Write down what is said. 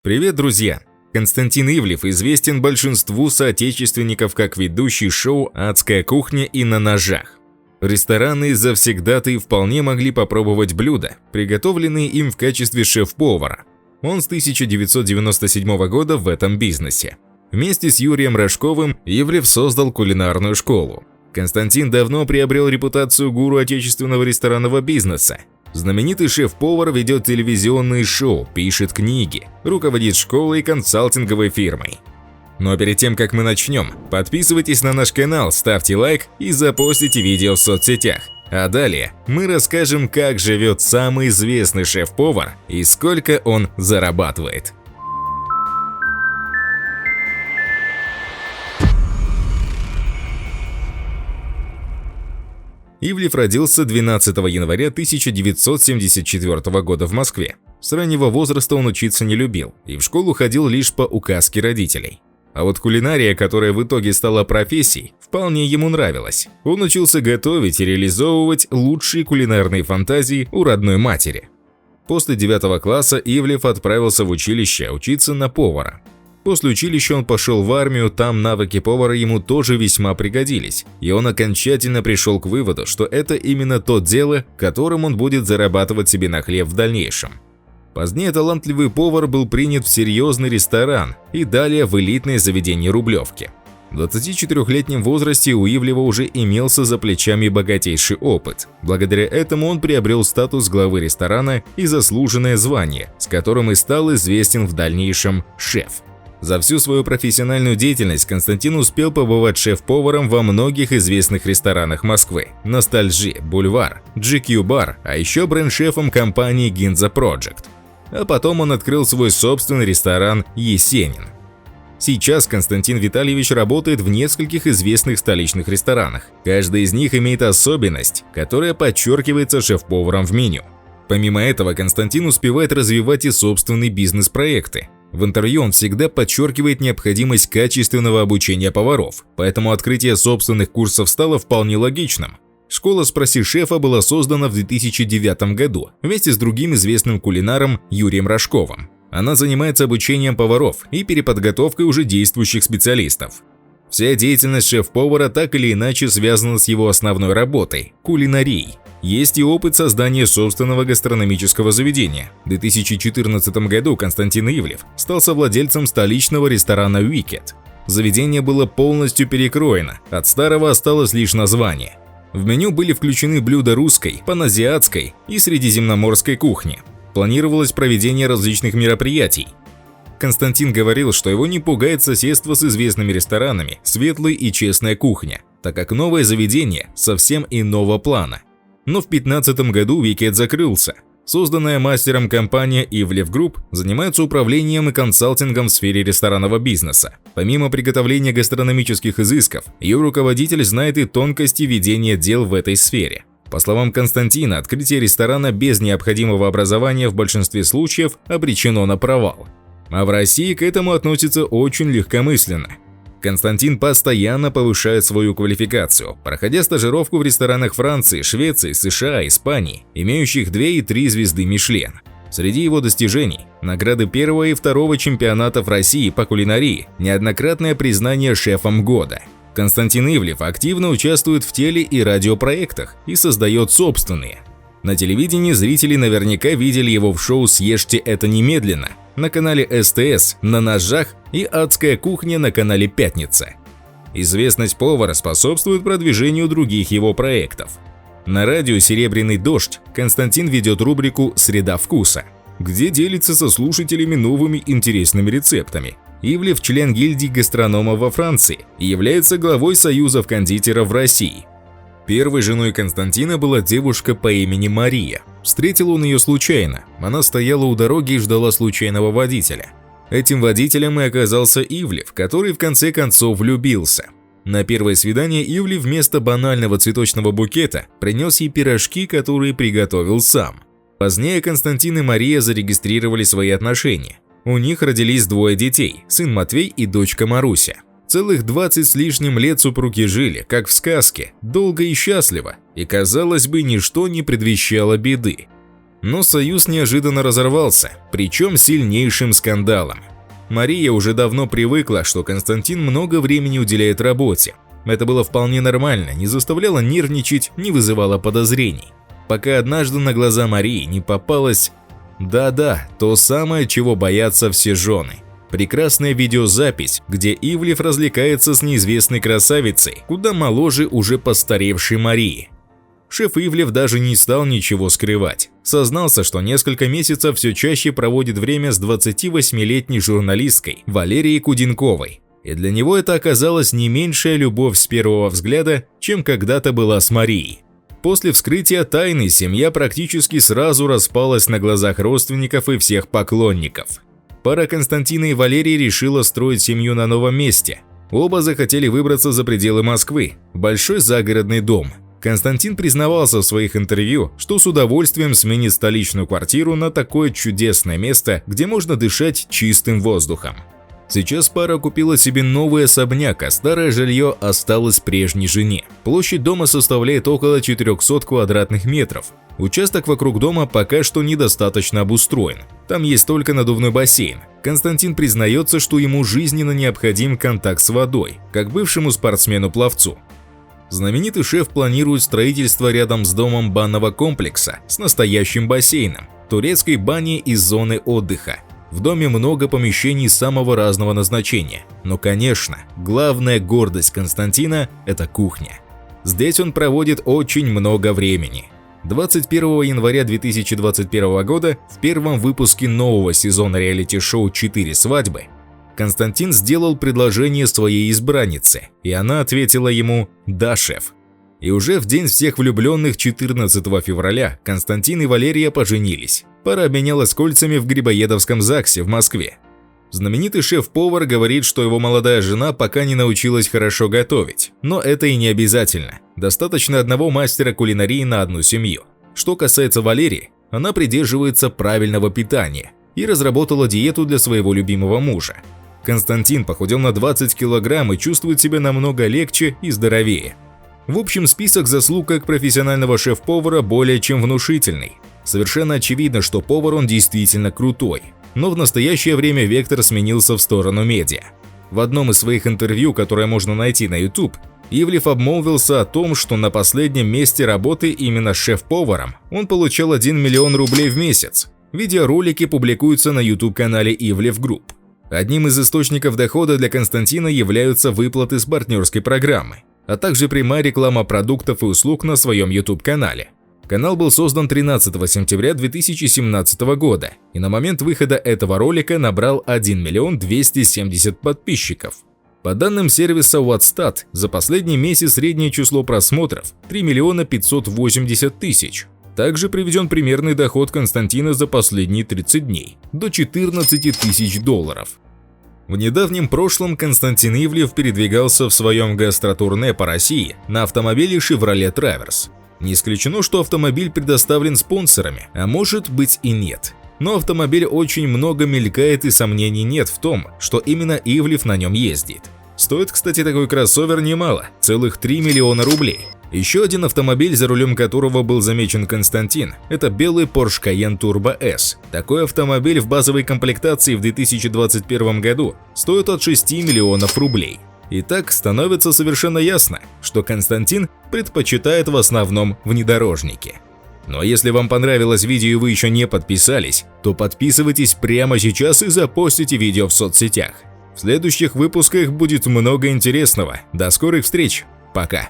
Привет, друзья! Константин Ивлев известен большинству соотечественников как ведущий шоу «Адская кухня» и «На ножах». Ресторанные завсегдатаи вполне могли попробовать блюда, приготовленные им в качестве шеф-повара. Он с 1997 года в этом бизнесе. Вместе с Юрием Рожковым Ивлев создал кулинарную школу. Константин давно приобрел репутацию гуру отечественного ресторанного бизнеса. Знаменитый шеф-повар ведет телевизионные шоу, пишет книги, руководит школой и консалтинговой фирмой. Но перед тем, как мы начнем, подписывайтесь на наш канал, ставьте лайк и запостите видео в соцсетях. А далее мы расскажем, как живет самый известный шеф-повар и сколько он зарабатывает. Ивлев родился 12 января 1974 года в Москве. С раннего возраста он учиться не любил и в школу ходил лишь по указке родителей. А вот кулинария, которая в итоге стала профессией, вполне ему нравилась. Он учился готовить и реализовывать лучшие кулинарные фантазии у родной матери. После 9 класса Ивлев отправился в училище учиться на повара. После училища он пошел в армию, там навыки повара ему тоже весьма пригодились, и он окончательно пришел к выводу, что это именно то дело, которым он будет зарабатывать себе на хлеб в дальнейшем. Позднее талантливый повар был принят в серьезный ресторан и далее в элитное заведение Рублевки. В 24-летнем возрасте у Ивлева уже имелся за плечами богатейший опыт. Благодаря этому он приобрел статус главы ресторана и заслуженное звание, с которым и стал известен в дальнейшем шеф. За всю свою профессиональную деятельность Константин успел побывать шеф-поваром во многих известных ресторанах Москвы – Ностальжи, Бульвар, GQ Bar, а еще бренд-шефом компании Ginza Project. А потом он открыл свой собственный ресторан «Есенин». Сейчас Константин Витальевич работает в нескольких известных столичных ресторанах. Каждый из них имеет особенность, которая подчеркивается шеф-поваром в меню. Помимо этого, Константин успевает развивать и собственные бизнес-проекты. В интервью он всегда подчеркивает необходимость качественного обучения поваров, поэтому открытие собственных курсов стало вполне логичным. Школа «Спроси шефа» была создана в 2009 году вместе с другим известным кулинаром Юрием Рожковым. Она занимается обучением поваров и переподготовкой уже действующих специалистов. Вся деятельность шеф-повара так или иначе связана с его основной работой – кулинарией. Есть и опыт создания собственного гастрономического заведения. В 2014 году Константин Ивлев стал совладельцем столичного ресторана «Wicked». Заведение было полностью перекроено, от старого осталось лишь название. В меню были включены блюда русской, паназиатской и средиземноморской кухни. Планировалось проведение различных мероприятий. Константин говорил, что его не пугает соседство с известными ресторанами «Светлая и честная кухня», так как новое заведение совсем иного плана. Но в 2015 году Wicked закрылся. Созданная мастером компания Ивлев Групп занимается управлением и консалтингом в сфере ресторанного бизнеса. Помимо приготовления гастрономических изысков, ее руководитель знает и тонкости ведения дел в этой сфере. По словам Константина, открытие ресторана без необходимого образования в большинстве случаев обречено на провал. А в России к этому относятся очень легкомысленно. Константин постоянно повышает свою квалификацию, проходя стажировку в ресторанах Франции, Швеции, США, Испании, имеющих 2 и 3 звезды Мишлен. Среди его достижений – награды 1 и 2 чемпионатов России по кулинарии, неоднократное признание шефом года. Константин Ивлев активно участвует в теле- и радиопроектах и создает собственные. На телевидении зрители наверняка видели его в шоу «Съешьте это немедленно» на канале СТС, «На ножах» и «Адская кухня» на канале «Пятница». Известность повара способствует продвижению других его проектов. На радио «Серебряный дождь» Константин ведет рубрику «Среда вкуса», где делится со слушателями новыми интересными рецептами. Ивлев – член гильдии гастрономов во Франции и является главой Союзов кондитеров в России. Первой женой Константина была девушка по имени Мария. Встретил он ее случайно. Она стояла у дороги и ждала случайного водителя. Этим водителем и оказался Ивлев, который в конце концов влюбился. На первое свидание Ивлев вместо банального цветочного букета принес ей пирожки, которые приготовил сам. Позднее Константин и Мария зарегистрировали свои отношения. У них родились 2 детей – сын Матвей и дочка Маруся. Целых 20 с лишним лет супруги жили, как в сказке, долго и счастливо, и, казалось бы, ничто не предвещало беды. Но союз неожиданно разорвался, причем сильнейшим скандалом. Мария уже давно привыкла, что Константин много времени уделяет работе. Это было вполне нормально, не заставляло нервничать, не вызывало подозрений. Пока однажды на глаза Марии не попалось… Да-да, то самое, чего боятся все жены. Прекрасная видеозапись, где Ивлев развлекается с неизвестной красавицей, куда моложе уже постаревшей Марии. Шеф Ивлев даже не стал ничего скрывать. Сознался, что несколько месяцев все чаще проводит время с 28-летней журналисткой Валерией Куденковой. И для него это оказалась не меньшая любовь с первого взгляда, чем когда-то была с Марией. После вскрытия тайны семья практически сразу распалась на глазах родственников и всех поклонников. Пара Константина и Валерии решила строить семью на новом месте. Оба захотели выбраться за пределы Москвы, в большой загородный дом. Константин признавался в своих интервью, что с удовольствием сменит столичную квартиру на такое чудесное место, где можно дышать чистым воздухом. Сейчас пара купила себе новый особняк, а старое жилье осталось прежней жене. Площадь дома составляет около 400 квадратных метров. Участок вокруг дома пока что недостаточно обустроен. Там есть только надувной бассейн. Константин признается, что ему жизненно необходим контакт с водой, как бывшему спортсмену-пловцу. Знаменитый шеф планирует строительство рядом с домом банного комплекса с настоящим бассейном, турецкой баней и зоны отдыха. В доме много помещений самого разного назначения, но, конечно, главная гордость Константина – это кухня. Здесь он проводит очень много времени. 21 января 2021 года в первом выпуске нового сезона реалити-шоу «4 свадьбы» Константин сделал предложение своей избраннице, и она ответила ему «Да, шеф». И уже в день всех влюбленных 14 февраля Константин и Валерия поженились. Пара обменялась кольцами в Грибоедовском ЗАГСе в Москве. Знаменитый шеф-повар говорит, что его молодая жена пока не научилась хорошо готовить, но это и не обязательно. Достаточно одного мастера кулинарии на одну семью. Что касается Валерии, она придерживается правильного питания и разработала диету для своего любимого мужа. Константин похудел на 20 килограмм и чувствует себя намного легче и здоровее. В общем, список заслуг как профессионального шеф-повара более чем внушительный. Совершенно очевидно, что повар он действительно крутой. Но в настоящее время вектор сменился в сторону медиа. В одном из своих интервью, которое можно найти на YouTube, Ивлев обмолвился о том, что на последнем месте работы именно шеф-поваром он получал 1 миллион рублей в месяц. Видеоролики публикуются на YouTube-канале Ивлев Групп. Одним из источников дохода для Константина являются выплаты с партнерской программы, а также прямая реклама продуктов и услуг на своем YouTube-канале. Канал был создан 13 сентября 2017 года и на момент выхода этого ролика набрал 1 миллион 270 подписчиков. По данным сервиса Wattstad, за последний месяц среднее число просмотров – 3 миллиона 580 тысяч. Также приведен примерный доход Константина за последние 30 дней – до 14 тысяч долларов. В недавнем прошлом Константин Ивлев передвигался в своем гастротурне по России на автомобиле Chevrolet Traverse. Не исключено, что автомобиль предоставлен спонсорами, а может быть и нет. Но автомобиль очень много мелькает и сомнений нет в том, что именно Ивлев на нем ездит. Стоит, кстати, такой кроссовер немало – целых 3 миллиона рублей. Еще один автомобиль, за рулем которого был замечен Константин – это белый Porsche Cayenne Turbo S. Такой автомобиль в базовой комплектации в 2021 году стоит от 6 миллионов рублей. Итак, становится совершенно ясно, что Константин предпочитает в основном внедорожники. Ну а если вам понравилось видео и вы еще не подписались, то подписывайтесь прямо сейчас и запостите видео в соцсетях. В следующих выпусках будет много интересного. До скорых встреч. Пока.